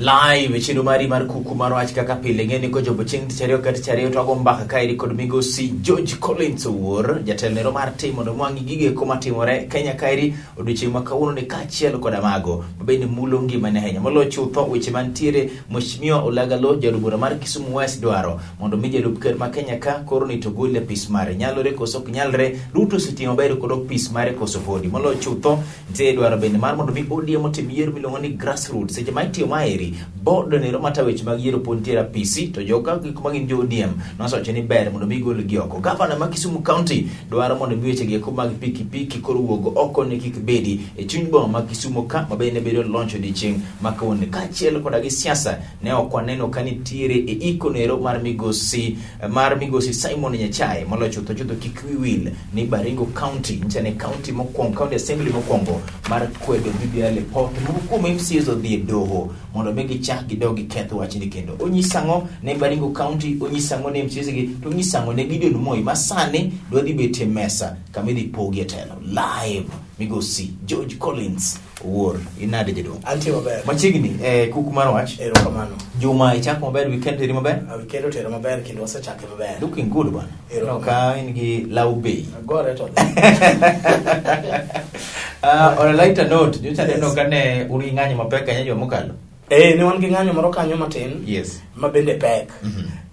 Live Chenro Kuku Mar Wach kaka pile ngeni ko jobo chieng tich ariyo kata tich ariyo to go mbaka kairi kod migosi George Collins Owuor jatelnero mar tim mondo mwangi gige kuma timore Kenya kairi odiochieng' ma kawuono ni kaachiel koda mago mabende mulo ngima ne ahinya molo chutho weche mantiere Mheshimiwa Olagalo jarubura mar Kisumu West dwaro mondo mi jalup ker ma Kenya ka koro ni to gole pis mare nyalore koso ok nyalre Ruto sitimo bayro kod pis mare koso podi molo chutho ntie dwaro bende mar mondo mi ODM otim yiero miluongo ni grassroots seche ma itiyo maeri bodo ne romata weche mag yiero pontiera PC to joka gik magin jo ODM nosoche ni ber mondo mi gol gi oko gavana ma Kisumu County dwaro mondo mi weche gi mag pikipiki koro wuogo oko ne kik bedi e chuny boma ma Kisumu ka mabende bedo launch odiochieng' makawuono kaachiel koda gi siasa ne ok waneno kanitiere e ikonero mar migosi Simon Nyachae molocho to kik wiwil ni Baringo County nchane county mokwongo county assembly mokwongo mar kwedo BBI report mokumo MCs odhi doho mondo megi chak gidogi ketho wachni kendo onyisango ne Baringo County onyisango ne MCs gi to onyisango ne Gideon Moi masane dwadi bete mesa kamidi pogi telo live migosi George Collins Owuor inade jedong anti maber machigni Kuku Mar Wach erokamano juma ichako maber weekend teri maber weekend otero maber kendo wasechake maber looking good bwana ka in gi Lolwe gore to on a lighter note jucha deno kane uri ng'anyo mapek anya jo mokalo ne wan gi ng'anyo moro kanyo matin yes mabende pek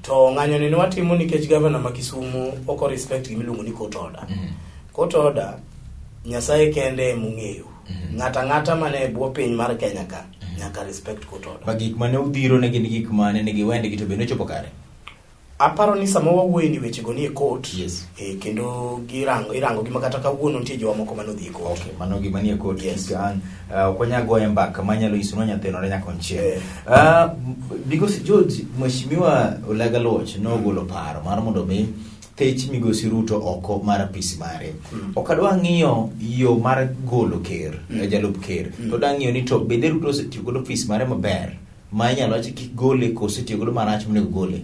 to ng'anyo ni watimo nikech governor ma Kisumu oko respect gimiluongo ni court order court order Nyasaye kende mung'eyo ng'ata mane bwo piny mar Kenya ka nyaka respect court order bagik mane udhiro ne gin gik mane ne giwende gi to bende chopo kare aparo ni sama wawuoyo ni weche go ni e court yes kendo irango gima kata kawuono nitie jowa moko mano dhi e court okay mano gima ni e court yes kan konyago e mbaka manyalo isuno nyathino ne nyakonchie because George Mheshimiwa Olagalo no golo paro mar mondo mi tech migosi Ruto oko mar pisi mare okadwa ng'iyo yo mar golo ker jalup ker to dang'iyo ni to bende Ruto osetiyo godo pisi mare maber ma inyalo wacho kik gole koso tiyo godo marach monego gole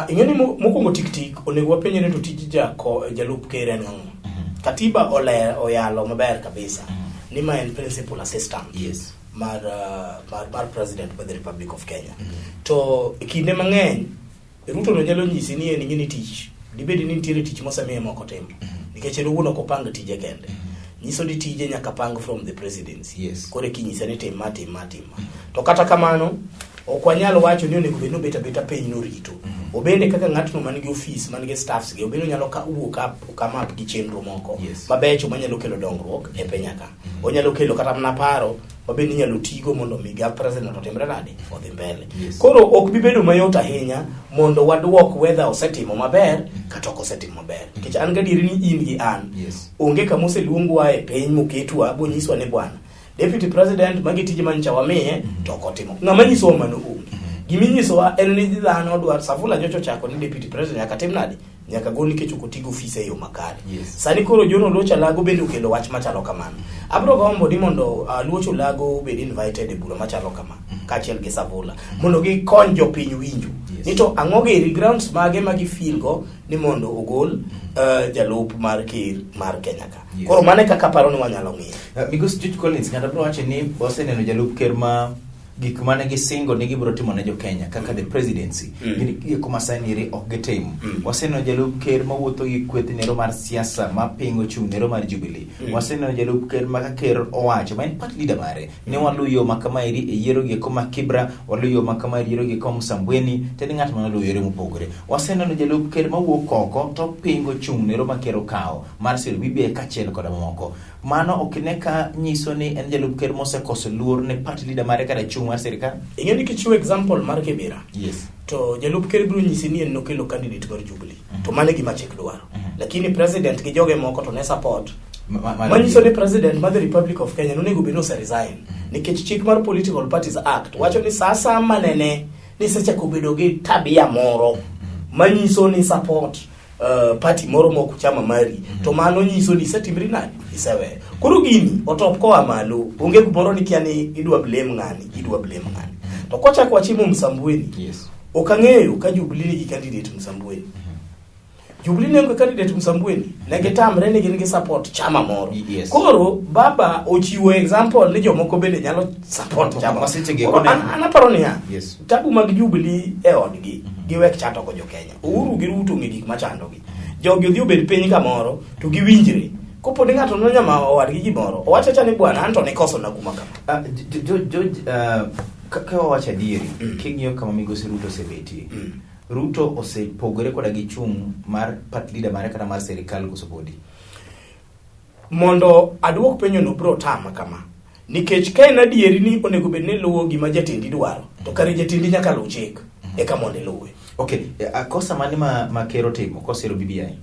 ing'eni mokwongo tik-tik onego wapenjre to tij jalup ker en ang'o katiba oyalo maber kabisa ni ma en principal assistant yes mar president of the Republic of Kenya to kinde mang'eny Ruto no nyalo nyisi ni en ng'ini tich dibedi ni nitiere tich mosemiye moko timo nikech en owuon ok opang tije kende nyiso ni tije nyaka pang from the presidency yes kore kinyisa ni tim to kata kamano ok wanyal wacho ni onego bed beta piny no rito obende kaka ng'atno man gi office man gi staffs gi obende nyalo ka wuok kama gi chenro moko mabecho manyalo kelo dongruok e piny aka onyalo kelo kata mana paro mabende nyalo tigo mondo miga president otimre nade odhi mbele koro ok bi bedo mayot ahinya mondo wadwok whether osetimo maber kata ok osetimo maber nikech an gadieri ni in gi an onge kama oseluongwa e piny moketwa bonyiswa ne bwana deputy president magi tije mancha wamiye to ok otimo ng'ama nyiso mano onge giminyisowa en ni dhano dwar Safula nyocho chako ni deputy president nyaka tim nade nyaka gol nikech ok otigo ofise yo makare sani koro jono locha lago bende okelo wach machalo kamano abro gombo di mondo locho lago bed invited e bura machalo kamano kaachiel gi Safula mondo gi kony jopiny winjo ni to ang'o gi grounds mage magi feel go ni mondo ogol jalup mar ker mar Kenya ka koro mane kaka paro ni wanyalo ng'iyo because George Collins ngata bro wacho ni oseneno jalup ker ma gik mane gisingo ne gibro timo ne jo Kenya kaka the presidency gin kuma sanire ok gitimo waseneno jalup ker mawuotho gi kwethnero mar siasa ma pingo chungnero mar Jubilee waseneno jalup ker ma ker owacho ma en part leader mare ne waluyo makamairi e yiero gi kuma Kibra waluyo makamairi yiero gi kuma Sambweni tedi ng'at ma waluyo yore mopogore waseneno jalup ker mawuok oko to pingo chungnero ma ker okawo mar sir BBI kaachiel kod moko mano okineka nyiso ni en jalup ker mosekoso luor ne part leader mare kada chung mar sirikal ing'eni kichiwo example mar Kibera yes to jalup ker biro nyisi ni en nokelo candidate mar Jubilee to mane gima chik dwaro lakini president gi joge moko to ne support manyiso ni president mar the Republic of Kenya nonego beno se resign nikech chik mar Political Parties Act wacho ni sasa manene ni seche kobedo gi tabia moro manyiso ni support party moro moko chama mari to mano nyiso ni setimri nani isewe koro gini otop koa malo onge kumoro ni kiani idwa blame ng'ani to kocha kwa chimo Msambweni okang'eyo ka Jubilee gi candidate Msambweni Jubilee ne candidate Msambweni ne gitamre ni gin gi support chama moro. Yes. Koro baba ochiwo example ni jomoko bende nyalo support chama. Anaparo ni ya. Yes. Tabu mag Jubilee e odgi giwek chato ko jo Kenya. Uhuru gi Ruto ngi gik machando gi. Jogi odhi obed piny kamoro to giwinjre. Kopo ni ng'ato no nyama owadgi gimoro. Owacho cha ni bwana Anto ni koso na kuma kama. George ka wacha dieri king'iyo kama migosi Ruto osebeti. Ruto osepogore koda gi chung' mar part leader mare kata mar serikal kosopodi. Mondo aduok penyo no bro tama kama. Nikech ka en adieri ni onego bed ni luwo gima jatindi dwaro, to kare jatindi nyaka luw chik eka mondo luwe. Okay, kosa mane ma kero timo kosero BBI?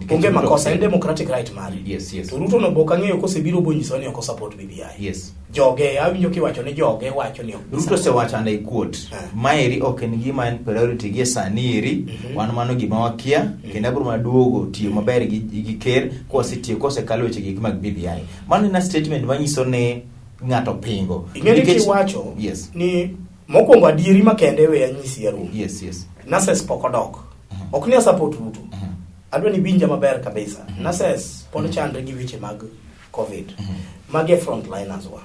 Onge makosa, en democratic right mari. Yes. To Ruto no boka ng'eyo kosebiro bonyiso ni ok support BBI. Yes. Joge awinjo kiwacho ni joge wacho ni Ruto se wacho and I quote, maeri ok en gima en priority gi sani eri, wan mano gima wakia, kendo abro maduogo tiyo maber gi ker kosetiyo kosekalo weche gik mag BBI. Mano na statement manyiso ne ng'ato pingo. Ingeni kiwacho yes. Ni mokwongo adieri makende we anyisi ya Ruto. Yes. Nases pokodok. Ok ni support Ruto. Adwa ni binja maber kabisa. Nases pod chandre gi weche mag COVID. Mage frontliners wa.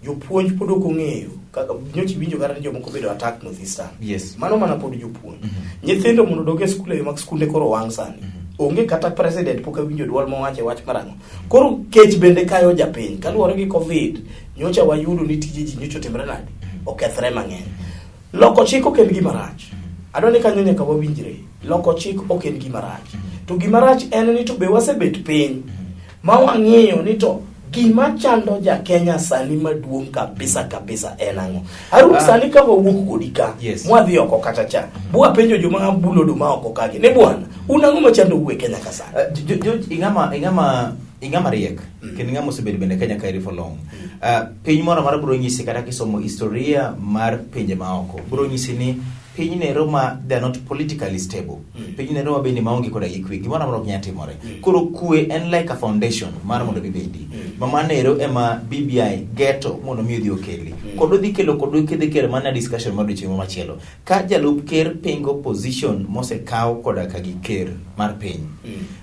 Jopuonj pod ok ong'eyo kaka nyochi winjo kata jomoko bedo attack northeastern. Yes. Mano mana pod jopuonj. Nyithindo mondo dog e skul mag skunde koro wang' sani. Onge kata president poka winjo duol mowache wach marango. Koro kech bende kayo japiny kaluwore gi COVID nyocha wayudo ni tije ji nyocha timre nade okethre mang'eny. Loko chik ok en gima rach. Adwa ni kanyo nyaka wawinjre. Loko chik ok en gima rach. To gima rach en ni to be wasebet piny ma wang'eyo ni to gima chando ja Kenya sani maduong' kabisa en ang'o. Arun sani ka wawuok kodika mwadhi oko kata cha bua penjo joma bulo do ma oko kage ne bwana unang'o machando uwe Kenya ka sani. Ingama riek kendo ingama osebed bende Kenya kairi for long. Piny moro mara bro nyisi kata kisomo historia mar pinje maoko bro nyisi ni piny ne Roma they are not politically stable. Piny ne Roma bende maonge koda gikwe gimoro amora ok nyalo timore. Koro kwe en like a foundation mar mondo bibedi. Mama nero ema BBI geto mondo mi odhi okeli. Kodo dhi kelo mana discussion mar chiemo machielo. Ka jalup ker pingo position mose kaw koda ka gi ker mar piny.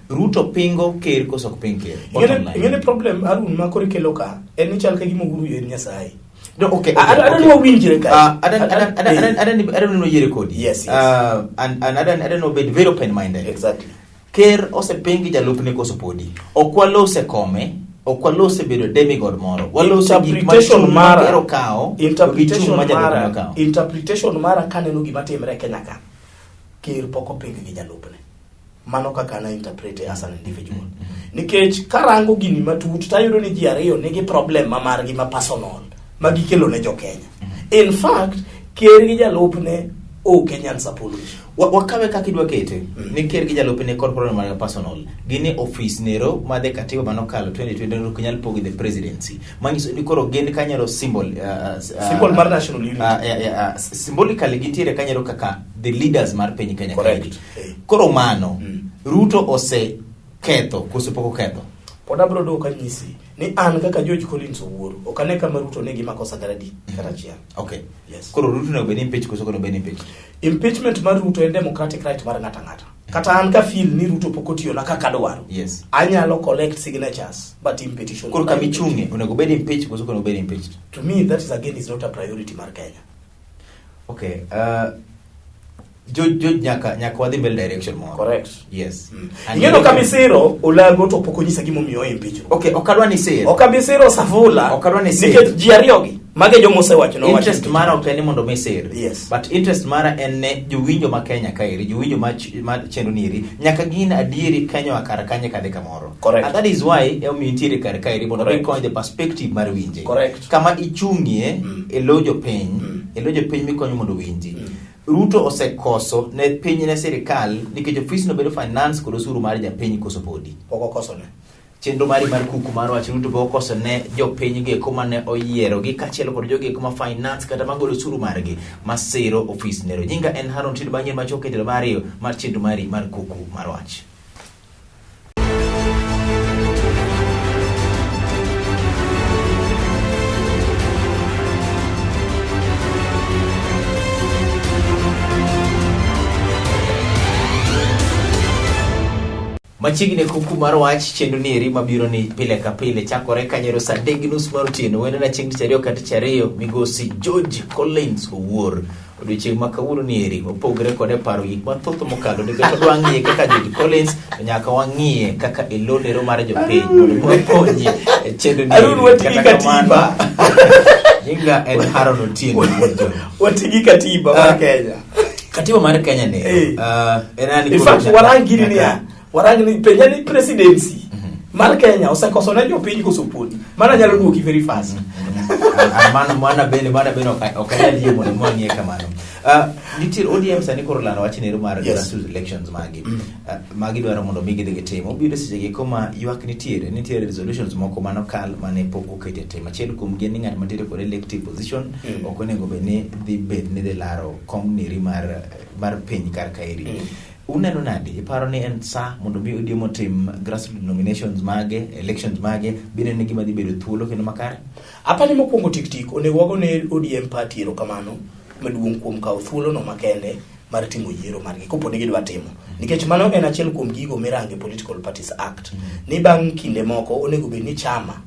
Ruto pingo ker koso ok ping ker. Ngene problem Arun ma kore kelo ka en ni chal ka gimo guru yen Nyasaye. No, okay. I don't know winjire kai. I don't know yere kodi. Yes. And I don't know be very open minded. Exactly. Ker ose pingi jalup ne koso podi. Okwalo se come, okwalo se bedo demigod moro. Walo se interpretation mara ero kao. Interpretation mara kaneno gima timre Kenya ka. Ker poko pingi gi jalup ne. Mano kaka na interpret as an individual. Nikech karango gini matut tayudo ni ji ariyo nigi problem margi ma personal magikelo ne jo Kenya. In fact, ker gi jalup ne o Kenyan apology. Wakawe kakidwa kete ni ker gi jalup ne kod problem mar personal. Gini office nero madhe katiba manokalo 2020 kunyal pogi the presidency. Manyiso ni koro gin kanyaro symbol mar national unity. Symbolically gitiere kanyaro kaka the leaders mar piny Kenya. Correct. Koro mano Ruto ose ketho kosepoko ketho. Poda bro do kanyisi ni an kaka George Collins owuoro okane kama Ruto ne gima kosa garadi kata chia. Okay. Yes. Koro Ruto ne obedi impeach koso kono obedi impeach. Impeachment mar Ruto en democratic right mar ngata ngata. Kata an ka feel ni Ruto pokotiyo na kaka dwaro. Yes. Anyalo collect signatures but in petition. Koro kamichunge onego obedi impeach koso kono obedi impeached. To me that is again is not a priority mar Kenya. Okay. George nyaka wadhi mbele direction moro. Correct. Yes. Ngeno kamisiro olago to pokonyisa gimo miyo impeachment. Okay, okadwa ni sir. Okabisiro safula. Okadwa ni sir. Nikech ji ariyogi mage jomo sewacho no interest mara ok en mondo me sir. Yes. But interest mara en ne jowinjo ma Kenya kairi, jowinjo ma chenro niri nyaka gin adieri Kenya akara kanye kade kamoro. Correct. And that is why emi nitiere kar kairi mondo be konyo the perspective mar winje. Correct. Kama ichungie elojo piny, elojo piny mikonyo mondo winji. Ruto osekoso ne piny ne serikal nikech office no bedo finance kod osuru mar japiny koso podi. Poko koso ne. Chenro mar Kuku Mar Wach Ruto be okoso ne jopiny gi kuma ne oyiero gi kachielo kod jogi kuma finance kata magolo osuru margi masero office nero. Jinga en Haron Tid bang'e machoke telo mariyo mar chenro mari mar Kuku Mar Wach. Machiegni Kuku Mar Wach chenro ni eri mabiro ni pile ka pile chakore kanyero saa 3:30 mar otieno. Wendo na chieng' tich ariyo kata tich ariyo migosi George Collins owuor. Odiochieng' ma kawuono ni eri opogore kode paro gik mathoth mokalo nikech odwa ng'iye kaka George Collins to nyaka wang'iye kaka elonero mar jopiny mondo wakonye chenro ni eri. Kata kamano Inga and Haron Otieno watigi katiba mar Kenya. Katiba mar Kenya ne in fact warangni penjani presidency mar Kenya osekoso na jopiny kosoponi mana nyalo duoki very fast. Mana bene okanyal yie mondo mwang'ie kamano. Nitie ODM sani koro lano wach nero mar grassroots elections magi dwaro mondo migi dhigi timo. Obiro sechegi koma ywak nitiere resolutions moko manokal mane pok okete timo. Achiel kuom gin ni ng'at mantiere kod elective position ok onego bed ni dhi laro kom neri mar piny kar kaeri. Uneno nade? Iparo ni en saa mondo mi ODM otim grassroots nominations mage, elections mage, bine ni gima dhi bedo thuolo kendo makare? Apani mokwongo tik onego wago ne ODM party erokamano maduong' kuom kawo thuolo no makende mar timo yiero margi kopo ne gidwa timo. Nikech mano en achiel kuom gigo mirange Political Parties Act. Ni bang' kinde moko onego bed ni chama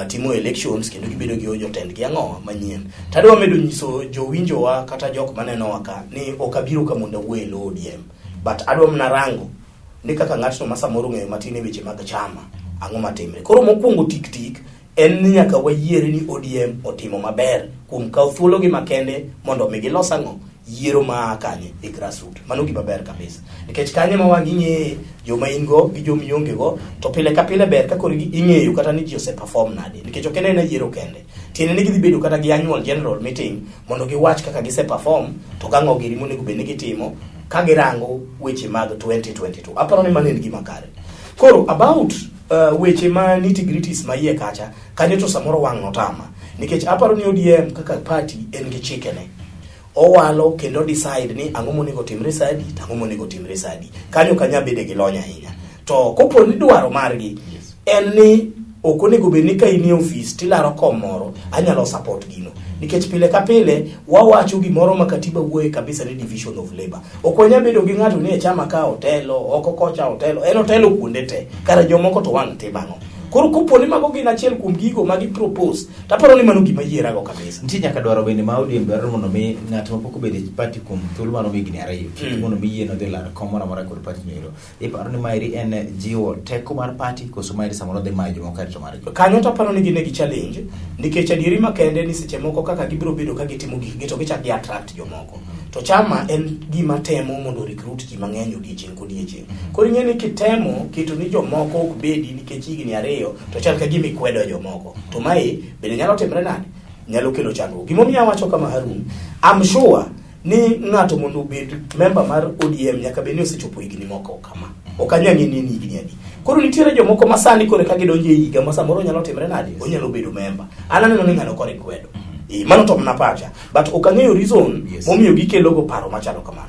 timo elections kendo gibedo gi jotendgi ang'o manyien. Tadwa medo nyiso jowinjowa kata jok maneno waka ni okabiro ka mondo wuelo ODM, but adwa mna rango ni kaka ng'atno ma samoro ng'eyo matin e weche mag chama ang'o matimre. Koro mokwongo tik en ni nyaka wayiere ni ODM otimo maber kuom kawo thuolo gi makende mondo mi gilos ang'o yiero ma kanye e grassroots. Mano gima ber kabisa nikech kanye ma wagi ng'e joma ingo gi jomi onge go to pile ka pile ber ka koro ing'eyo kata ni ji ose perform nade nikech ok en yiero kende. Tiene ni gidhi bedo kata gi annual general meeting mondo giwach kaka gise perform to gang'o giri monego bed ni gitimo ka girango weche mag 2022. Aparo ni mano en gima kare. Koro about weche ma nitty-gritties ma iye kacha kanyo to samoro wang' notama nikech aparo ni ODM kaka party en gi chikene. Owalo kendo decide ni ang'o monego timre sadi, ang'o monego timre sadi. Kanyo kanya bede gi lony ahinya. To kopo ni dwaro margi en ni ok onego bed ni ka in e office tilaro kom moro anyalo support gino nikech pile ka pile wawacho gimoro ma katiba wuoye kabisa ni division of labor. Ok onya bedo gi ng'ato ni e chama ka otelo oko kocha otelo en otelo kuonde te kara jomoko to wang' timang'o. Koro kopo ni mago gin achiel kuom gigo magi propose taparo ni mano gima yiera go kabisa. Nitie nyaka dwaro bende ma ODM dwaro mondo mi ng'at mapok obed e party kuom thuolo mano migni ariyo mondo mi yie no dhi laro kom moro amora kod party nero. Iparo ni mairi en jiwo teko mar party koso mairi samoro dhi mayo jomoko arito margi. Kanyo taparo ni gine gi challenge nikech adieri makende ni seche moko kaka gibiro bedo ka gitimo gik to gichak gi attract jomoko. To chama en gima temo mondo recruit ji mang'eny odiochieng' kodiochieng'. Koro ing'e ni kitemo keto ni jomoko ok bedi nikech higni ariyo to chal ka gima ikwedo jomoko. To mae bende nyalo timre nade? Nyalo kelo chandruok. Gimomiyo awacho kama Harun, I'm sure ni ng'ato mondo obed member mar ODM nyaka bed ni osechopo higni moko kama. Ok anyang'e ni higni adi. Koro nitiere jomoko ma sani kore ka gidonjo e higa ma samoro nyalo timre nade? Onyalo bedo member. Ananeno ni ng'ano kore kwedo. Mano to mna pacha, but okang'eyo reason momiyo gikelo go paro machalo kamano.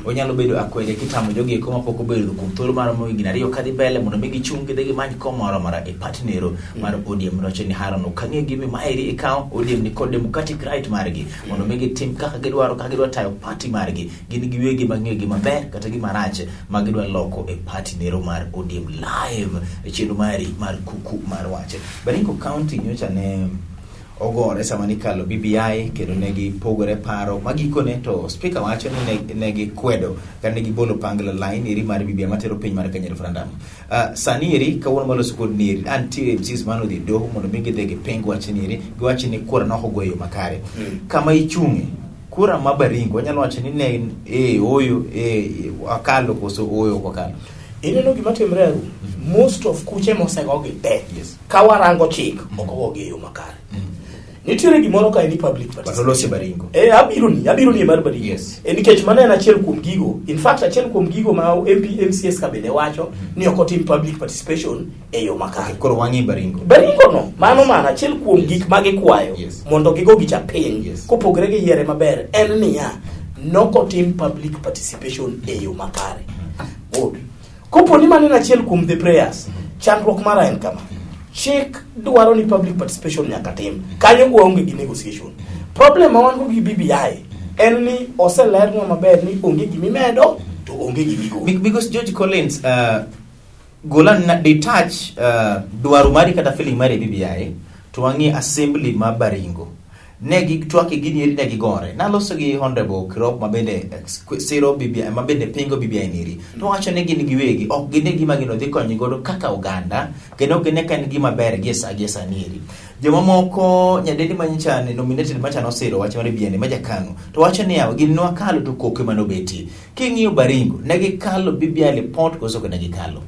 Onyalo bedo akwede kitamo jogi koma pok obedo kuom thuolo mar higni ariyo kadhi mbele mondo mi gichung gidhi gimany kom moro amora e party nero mar ODM. Noche ni Haron okang'e gimi maeri ikaw ODM ni kod democratic right margi mondo mi gitim kaka gidwaro tayo party margi. Gin giwegi mang'eyo gima ber kata gima rach ma gidwa loko e party nero mar ODM live e chenro mari mar Kuku Mar Wach. Baringo County nyocha ne ogore sama nikalo BBI kendo negi pogore paro magikone to speaker wacho ni negi kwedo kana negi bolo pangla line iri mar BBI matero piny mar Kenya referendum. Sani iri kawuono malo skod niri anti MCs mano di doho mondo mi gidhegi pengo wacho niri giwacho ni kura no ogweyo makare. Kama ichunge kura mabaringo nyalo wacho ni ne oyo akalo koso oyo kokalo. Ineno gima timre most of kuche mosegogi te kawarango chik okogogi yo makare. Nitiere gimoro ka ni public participation. Batolosi baringo. Abiro ni mar baringo. Yes. Nikech mano en achiel kuom gigo. In fact achiel kuom gigo ma MCS ka bende wacho ni ok otim public participation e yo makare. Koro wang'i baringo. Baringo no, mano mana achiel kuom gik ma gikwayo mondo gigo gicha piny kopogre gi yiere maber en niya nok otim public participation e yo makare. Good. Kopo ni mano achiel kuom the prayers. Chandruok mara en kama. Chik dwaro ni public participation nyaka tim. Kanyo onge gi negotiation. Problem ma wan go gi BBI en ni oselerno maber ni onge gi mimedo to onge gi migo. Because George Collins golan na detach dwaro mari kata feeling mari BBI to wangi assembly ma Baringo negi twake gini eri negi gore naloso gi honorable Kirop mabende siro BBI mabende pingo BBI niri to wacho ne gini giwegi ok gine gima gino dhi konyi godo kaka oganda kendo gine kan gima ber giesa niri joma moko nyadedi manyichane nominated machano siro wacho mare BBI maja Kanu to wacho ni yawo gini nwa kalo to koke manobeti king'iyo Baringo negi kalo BBI report koso ko negi kalo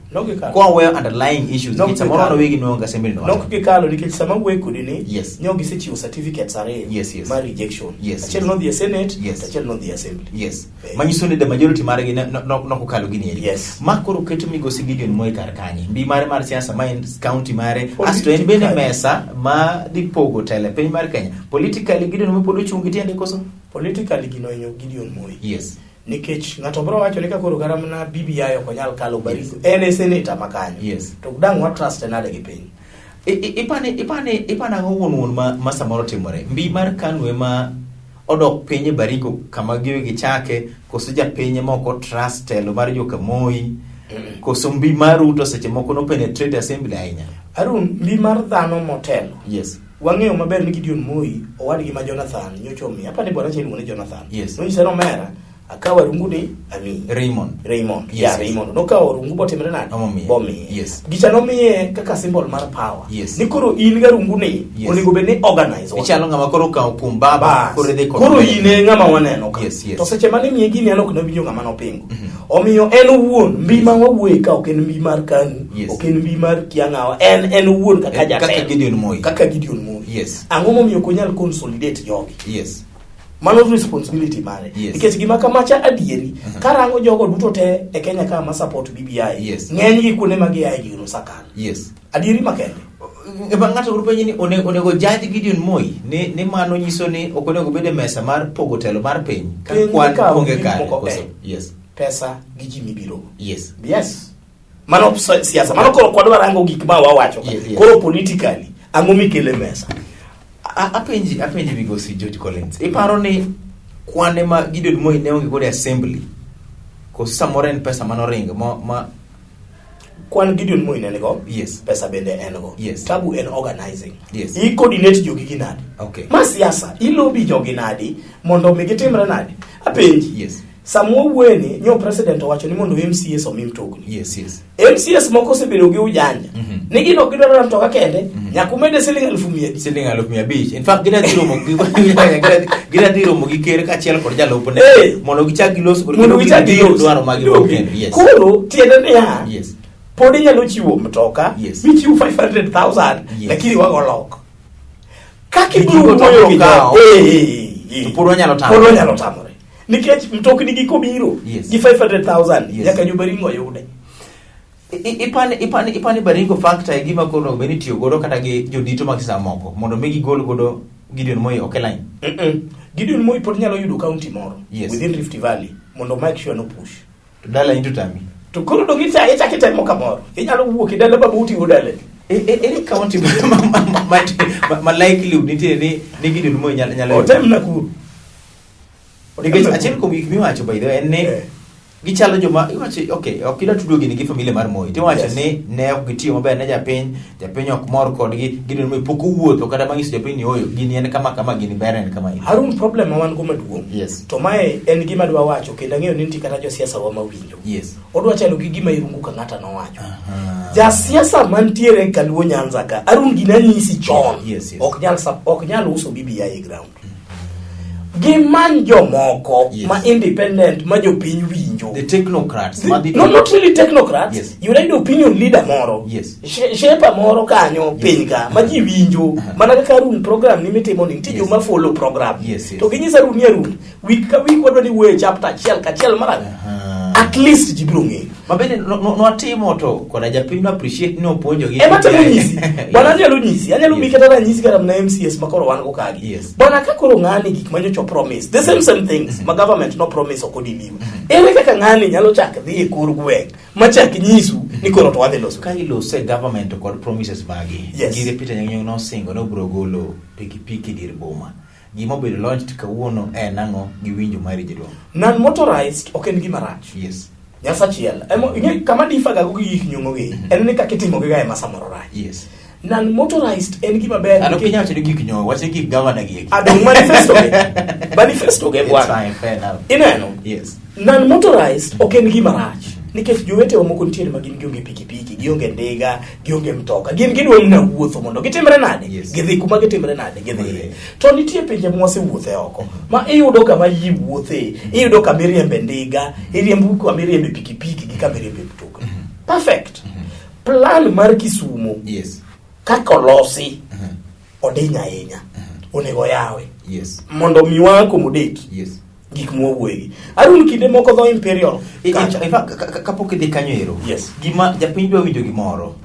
kwa we underlying issues it's amoro no wegi no assembly no nok kalo nikech sama we kudini yes nyogi sechiwo certificates are yes my rejection yes not the Senate yes not the Assembly yes manyiso ni the majority mare gi no kokalo gini eri yes makoro keto migosi Gideon Moi kar kanyi mbi mare mar siasa ma en county mare asto en bene mesa ma dipogo tele piny mar Kenya politically Gideon Moi podo chungi tiende koso politically gino enyo Gideon Moi yes nikech ngato bro wacho ni ka koro garamna BBI ok onyal kalo Baringo en senator makanyo yes to dang what trust nade gi piny ipana won ma samoro timore mbi mar Kanu ema odok pinye Baringo kama giwe gichake koso ja pinye moko trust telo mar joka Moi koso mbi mar Ruto seche moko no penetrate assembly ahinya Arun mbi mar dhano motelo yes wang'eyo maber ni Gideon Moi owadgi ma Jonathan nyocho mi apani bwana cheni mone Jonathan yes no isero mera akawa rungu ni ami Raymond yes, yeah Raymond no kawo rungu botimre nade bomi yes gicha no miye kaka symbol mar power yes. Ni koro in ga rungu ni yes. Onego be ni organize ichalo ngama koro ka kum baba koro ine ngama waneno ka yes. To seche mane miye gini anok na winjo ngama no pingo omiyo en wuon mbi ma wawuoye ka ok en mbi mar Kanu ok en mbi mar Kiangawa en wuon kaka Gideon Moi yes ang'o momiyo konyal consolidate jogi yes mano responsibility mare nikech gima kamacha adieri karango jogo duto te e Kenya ka ma support BBI ng'eny gi kuone magi ai gi sakal adieri makende ng'ato grupo ni onego judge Gideon Moi ne mano nyiso ni ok onego bede mesa mar pogo telo mar piny ka kwan onge kare yes pesa gi ji mibiro yes mano siasa mano koro kwadwa rango gik ma wawacho koro politically ang'o mikele mesa apenji migosi George Collins iparo ni kwane ma Gideon Moi ne onge kode assembly ko samore en pesa manoringo ma kwan Gideon Moi ne go yes pesa bende en go tabu en organizing I coordinate jogi ginadi ma siasa ilobi jogi nadi mondo mi gitimre nadi apenji Samuo Weni nyo president owacho ni mondo MCS omim tokni MCS moko sebedo gi ujanja nigi no gidoro mtoka kende nyakumede siling 1,500 in fact gida diro mo gi kere ka chiel kod jalopne mondo gichak gilos dwaro magi kende koro tiende ni ya podi nyalo chiwo mtoka michiwo 500,000 lakini wago lok kaki biro moyo gi poro nyalo tamore nikech mtokni gi kobiro gi 500,000 nyaka jo Baringo yude ipani Baringo factor e gima kono beni tiyo godo kata gi jodito mag samoko mondo megi gol godo Gideon Moi line Gideon Moi pod nyalo yudo county moro within Rift Valley mondo make sure no push to dala into tami to koro do gita e chakita mo kamoro inyalo wuok e dala babuti godale any county ma likely nitie ni Gideon Moi nyalo otem na ku because achiel kuom gik miwacho by the way en ne gichalo joma iwacho okay okida tudo gini gi familia mar Moi tiwacho ni ne ok gitiyo maber ne japiny ok mor kodgi Gideon Moi pok owuotho kada manyiso japiny ni oyo gini en kama gini ber en kama Harun problem ma wan go maduong to mae en gima dwa wacho kendo ng'eyo ni nitie kata jo siasa wa mawinjo odwa chalo gi gima irungu ka ng'ata no wacho ja siasa mantiere Kaluo Nyanza ka Harun gina nyisi chon ok nyal uso BBI e ground giman jomoko ma independent ma jo piny winjo the technocrats not really technocrats you read opinion leader moro shepa moro kanyo piny ka ma ji winjo mana kaka Harun program ni mitimo ni tijo ma follow program to ginyisa Harun ya Harun week ka week wadwa ni we chapter achiel ka achiel mara at least jibiro ng'eyo mabende no atimo to koda japiny no appreciate no ponjo gi ema temo nyisi bwana anyalo mikata na nyisi kata na MCS makoro wan go kagi bwana ka koro ng'ani gik manyo promise the same things ma government no promise okodiliwa ere kaka ng'ani nyalo chak dhi e kor gweng machak nyisu ni koro to wadhi loso ka ilose government kod promises magi gire Peter Nyang'o no singo no bro golo pikipiki dir boma gimo bedo launched kawuono nang'o gi winjo mari jedwa non motorized ok en gima rach Nyasa chiel. Inge kama difa ga go gik nyongo gi. En ni kakitimo ga ema samoro rach. Yes. Non motorized en gima ber. Ano kinya wacho gik nyongo, wacho gik governor gi. Adong manifesto ge bwana. Ineno. Yes. Non motorized ok en gima rach. Nikech jowete moko nitiere ma gin gionge pikipiki, gionge ndiga, gionge mtoka. Gin gidwa na wuotho mondo gitimre nade? Yes. Gidhi kuma gitimre nade? Gidhi. To nitie pinje mwase wuothe oko. Ma iyudo kama yi wuothe, iyudo kama miriembe ndiga, iriembo kama miriembe pikipiki gi kama miriembe mtoka. Perfect. Plan mar Kisumu. Yes. Kakolosi. Odinya ahinya. Onego yawe. Yes. Mondo miwako modeki. Yes. Gik mwowegi. Arun kinde moko dho Imperial. Kapok idhi kanyo ero. Yes. Gima japiny dwa winjo gimoro.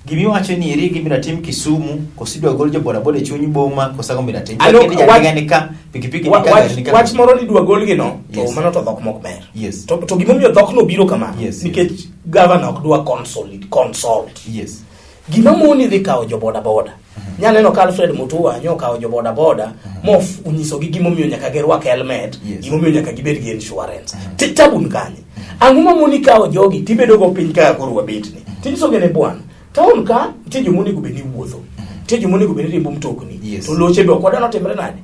Gimi wacho ni eri gimira tim Kisumu, kosidwa gol jo boda boda chuny boma, kosago mira tim. Lakini ka pikipiki nika. Wach moro ni dwa gol gino, to mano to dhok mok ber. Yes. To gimomiyo dhok no biro kama. Yes. Nikech governor ok dwa consult. Yes. Gima moni dhi kawo jo boda boda. Nyaneno ka Alfred Mutua nyokawo jo boda boda mof unyiso gi gimomiyo nyaka gerwak helmet, gimomiyo nyaka gibed gi insurance. Tabun kanye. Ang'uma moni kawo jogi tibedo go piny ka koro wabetni. Tinyiso gene bwana. Taon ka tie jomoni go beni wuotho. Tie jomoni go beni rimbo mtokni. To loche be okwada no timre nade.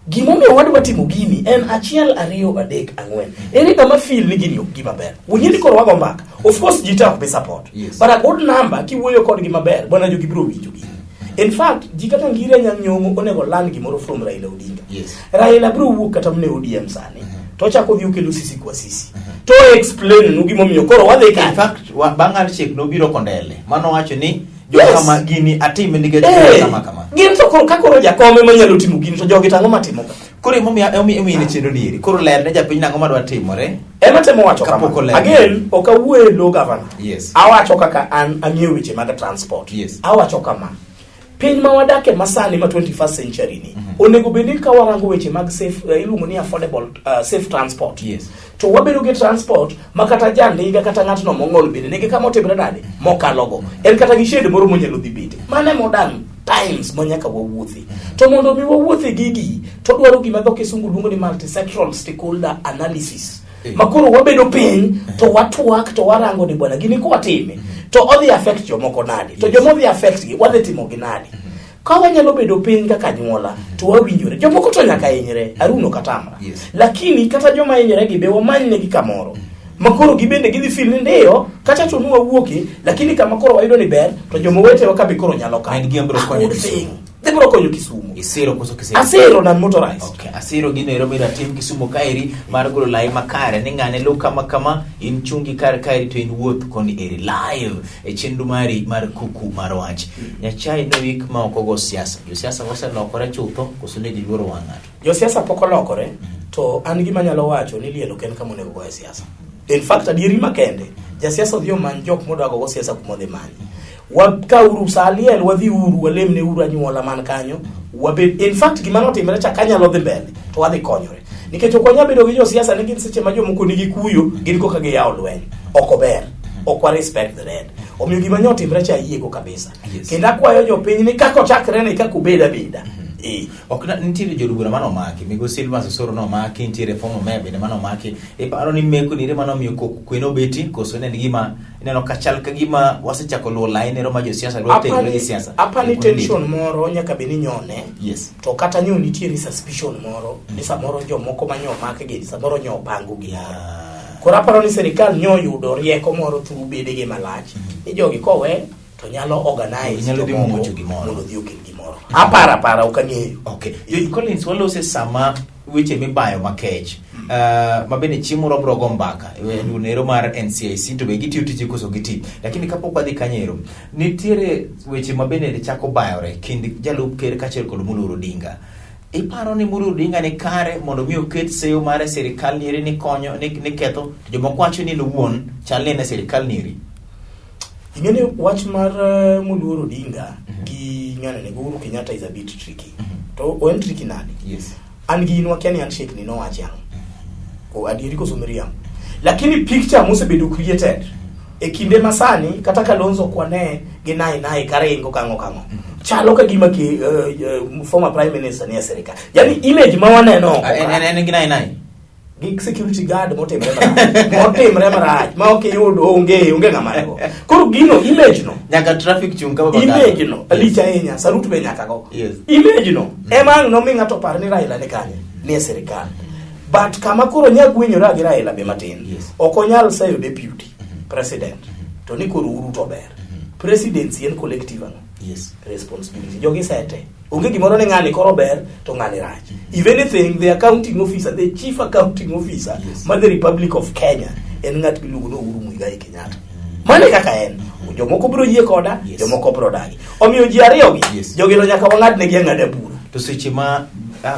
Gimomiyo wadwa timo gini en 1 2 3 4. Ere kama feel ni gini ok gima ber. Wunyini koro wago mbaka. Of course jita ok be support. But a good number kiwuoyo kod gima ber. Bwana jogi biro winjo gini. In fact, jikata ngire nyanyongo onego land gimoro from Raila Odinga. Yes. Raila bro wuok kata mne ODM sani. To chako dhi okelo sisi kwa sisi. To explain nu gimomiyo koro wadhi ka. In fact, bangar check no biro kondele. Mano wacho ni jo kama gini atime nige kama. Gin to koro kakoro jakome manyalo timo gini to jogi tango matimo ka. Koro emi ni chenro diri. Koro ler ne japiny nango madwa timore. Ema temo wacho kama. Again, okawuoyo lo governor. Yes. Awacho kaka an ang'eyo weche mag transport. Yes. Awacho kama. Piny ma wadake masani ma 21st century ni. Onego beni ka warango weche mag safe iluongo ni affordable safe transport. Yes. To wabedo gi transport makata jandiga kata ng'atno mong'ol bende nigi kama otimre nade mokalogo. En kata gi shede moro monyalo dhi bete. Mane modern times monyaka wawuothi. To mondo mi wawuothi gigi to dwaro gima dho kisungu luongo ni multi-sectoral stakeholder analysis. Makoro wabedo piny to watwak to warango ni bwana gini kwa time. To odhi affect jomoko nade. To jomodhi affect gi wadhi timo gi nade. Ka wanyalo bedo piny kaka nyuola to wawinjore. Jomoko to nyaka hinyre, aruno katamra. Lakini kata joma hinyre gi be wamanyne gi kamoro. Makoro gibende gidhi feel ni ndio kata to nuwa wuoke lakini kama koro wayudo ni ber to jomowete wakabe koro nyalo ka. En giambro konyo Kisumu. Debro konyo Kisumu. Isiro koso Kisumu. Asiro na motorized. Okay, asiro gino ero mira tim Kisumu kairi mar golo lai makare ni ngane lo kama in chungi kar kairi to in wuoth koni eri live e chenro mari mar Kuku Mar Wach. Nyachai no wik ma okogo siasa. Jo siasa wase lokore chutho koso ne giluoro wang'ato. Jo siasa poko lokore to an gima nyalo wacho ni lielo ken kama onego go siasa. In fact adieri makende ja siasa odhi man jok modwa go siasa kuma dhi manyi. Wakauru saliel wadhi uru walemne uru anyuola man kanyo wabed in fact gima notimre cha kanyalo dhi mbele to wadhi konyore nikech okonya bedo gi jo siasa ne gin seche ma jomoko nigi kuyo gin ko kage yawo lweny oko ber okwa respect the red omiyo gima nyotimre cha yiego kabisa kendo akwayo jopiny ni kako chakre ne kako beda okna nitire jodubura mano maki migo Silva Sosoro no maki nitire fomo mebe ne mano maki e paro ni meko ni mano miyo kweno beti koso ne gima neno kachal ka gima wasechako lo line ro ma jo siasa do te siasa apa ni tension moro nyaka beni nyone. Yes. To kata nyo nitiere suspicion moro ni samoro jomoko manyo make gi samoro nyo pango gi kora paro ni serikal nyo yudo rieko moro through bede ge malach ni jogi kowe to nyalo organize nyalo dhi mocho gimoro mondo dhi okel gimoro para ukang'eyo. Okay, yo Collins walose sama weche mibayo makech mabene chiemo robro go mbaka nero mar NCIC to be gitiyo tije koso giti lakini kapok wadhi kanyero nitiere weche mabene chako bayore kind jalup ker kachel kod Muluru Odinga. Iparo ni Muluru Odinga ne kare mondo mi oket seyo mare sirikal niri ni konyo ni ketho jomoko wacho ni wuon chal ne sirikal niri. Ingene wach mar Muluru Odinga gi ng'ane ne Uhuru Kenyatta is a bit tricky. To o en tricky nani? Yes. An gi inwa kiani handshake ni no wacha. O adieri ko someriam. Lakini picture mose bedo created. E kinde masani kata Kalonzo kwane gi nai karengo kango. Chalo ka gima ki former prime minister ni serikali. Yani image ma waneno en gi nai. gi security guard motimre marach ma ok yud onge ng'ama go. Koro gino image no nyaka traffic chunga baba image no licha ahinya Sarut be nyaka go. Image no ema no mi ng'ato par ni Raila ne kanye ni sirikal. But kama koro nyagwenyora gi Raila be matin ok onyal sayo deputy president to ni koro Ruto ber. Presidency en collective ano. Responsibility jogi sete onge gimoro ne ng'ani koro ber to ng'ani rach. If anything, the accounting officer, the chief accounting officer ma the Republic of Kenya en ng'at miluongo no Uhuru Muigai Kenyatta. Mane kaka en jomoko biro yie koda jomoko biro dagi. Omiyo ji ariyo gi jogi no nyaka wang'ad ne gi ng'ada bura. To seche ma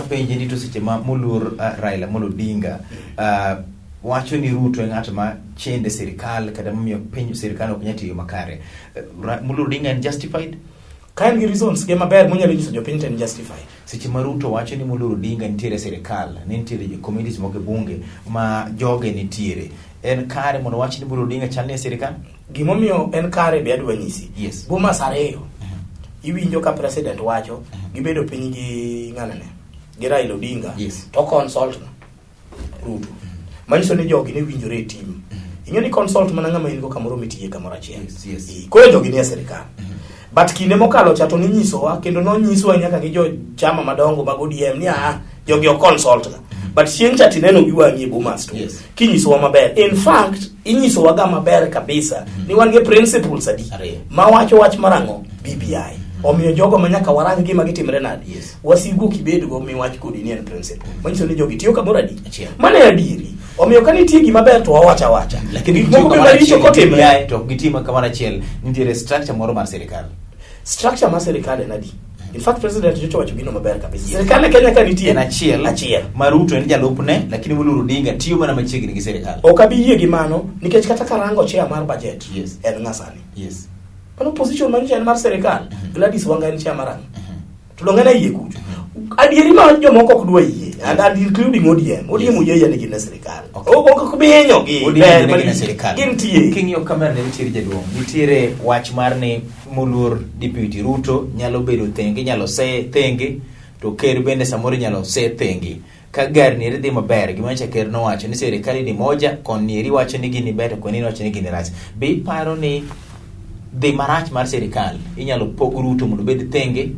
penje ni to seche ma mulur Raila Molo Odinga wacho ni Ruto e ng'at ma chende sirikal kada miyo piny sirikal ok nyati yo makare. Molo Odinga en justified? Kain gi reasons ge maber munyalo nyiso jopiny ten justified. Seche ma Ruto wacho ni Molo Odinga nitiere sirikal, nitiere communities moke bunge ma joge nitiere. En kare mondo wacho ni Molo Odinga chal ne sirikal? Gimomiyo en kare be adwa nyisi. Boma sareyo. Iwinjo ka president wacho gibedo piny gi ng'anane. Gi Raila Odinga to consult Ruto. Manyiso ni jogi ne winjore e team. Ing'e ni consult mana ng'ama in go kamoro mitiye kamoro achiel. Koro jogi ni e sirikal. But kinde mokalo cha to ni nyisowa kendo no nyisowa nyaka gi jo chama madongo mag ODM ni jogi o consult ga. But chieng' cha tineno gi wang'i e Bomas to. Kinyisowa maber. In fact, inyisowa ga maber kabisa ni wan gi principles adi ma wacho wach marango BBI. Omiyo jogo manyaka warang gima gitimre nadi. Wasigu kibedo go mi wach kodi ni en principle. Manyiso ni jogi tiyo kamoro adi. Mane adiri. Omiyo ka nitie gima ber to wawacha. Lakini moko be maricho kotimre to gitima kamoro achiel nitiere structure moro mar sirikal. Structure mar sirikal en adi. In fact, president jocho wacho gino maber kabisa. Sirikal Kenya ka nitie en achiel. Maruto en jalupne lakini Molo Odinga tiyo mana machiegni gi sirikal. Ok abi yie gi mano nikech kata karango chair mar budget en ng'asani. Pano position manche en mar sirikal. Gladys Wanga en chair marang. To longena yie kucho. Adieri ma jomoko ok dwa yie and including ODM uyeye ni gine sirikal. Ok kubenyo gi ODM sirikal. Gintie king'yo kamera ne nitiere jaduong'. Nitiere wach mar ni moluor deputy Ruto nyalo bedo thenge nyalo se thenge to ker bende samoro nyalo se thenge. Ka gari ni dhi maber gima ker no wacho ni sirikal ni moja kon ni wacho ni gini beto kon ni wacho ni gini rach. Be paro ni dhi marach mar sirikal inyalo pog Ruto mondo bed thenge.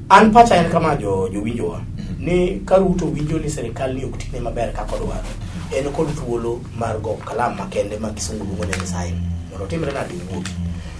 An pacha en kama jo winjowa ni ka Ruto winjo ni sirikal ni ok tine maber kaka odwaro en kod thuolo mar go kalam makende ma kisungu luongo ni sign mondo timre na wuok.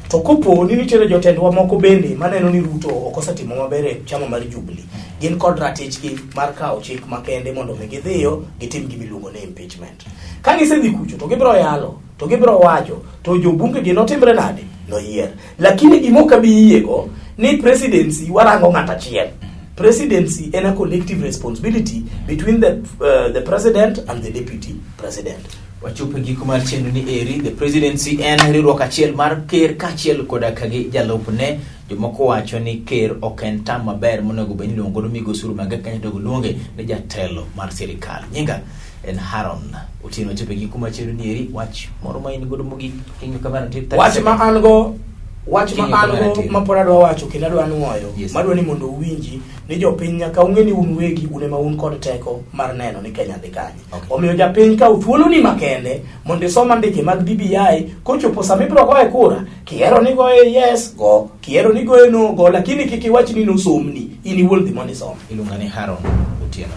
To kopo ni nitiere jotendwa moko bende maneno ni Ruto ok osetimo maber e chama mar Jubilee gin kod ratichgi mar kawo chik makende mondo mi gidhiyo gitim gimiluongo ni impeachment. Ka gisedhi kucho to gibiro yalo to gibiro wacho to jobunge gi notimre nade no yier. Lakini gimoka bi yiego ni presidency warango ng'ata achiel. Presidency is a collective responsibility between the president and the deputy president. Wachope giko mar chenro ni eri the presidency en riwruok achiel mar ker kachiel koda kagi jalupne. Jomoko wacho ni ker ok en tam maber monego beni luongo no migosuru mag kanyo to luonge ne jatelo mar sirikal. Nyinga en Haron Otieno. Wachope giko mar chenro ni eri wach moro ma in godo mogik king'yo kamera tip wach ma an go mapora dwa wacho kendo adwa nuoyo madwa ni mondo uwinji ni jopiny nyaka ung'e ni un wegi une ma un kod teko mar neno ni Kenya dhi kanye. Omiyo japiny ka uthuolo ni makende mondo isoma ndike mag BBI kochopo sama ibiro goye kura kiero ni goye yes go kiero ni goye no go lakini kiki wach ni no somni ini wuon dhi mondo isom. Iluonga ni Haron Otieno.